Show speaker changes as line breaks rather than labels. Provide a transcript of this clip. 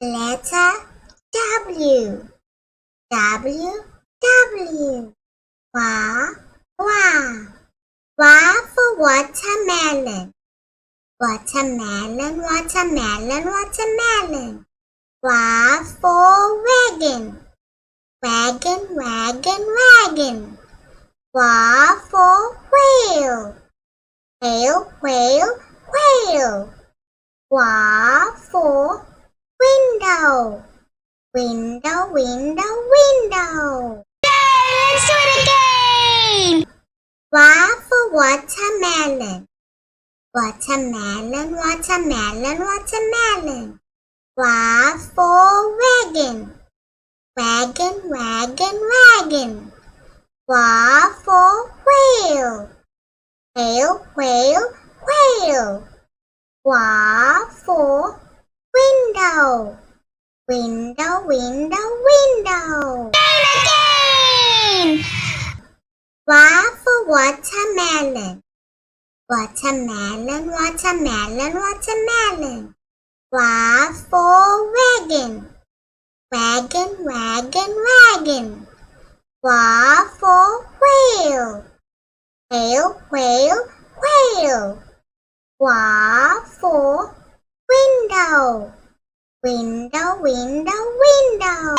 Letter W. W, W. Wa for watermelon. Watermelon, watermelon, watermelon. Wa for wagon. Wagon, wagon, wagon. Wa for whale. Whale, whale, whale. Wa for window. Window, window, window.
Yay! Let's do it again!
Wa for watermelon. Watermelon, watermelon, watermelon. Wa for wagon. Wagon, wagon, wagon. Wa for whale. Whale, whale, whale. Wa for window. Window, window, window.
Again!
Wa for watermelon. Watermelon, watermelon, watermelon. Wa for wagon. Wagon, wagon, wagon. Wa for whale. Whale, whale, whale. Wa for window. Window, window, window.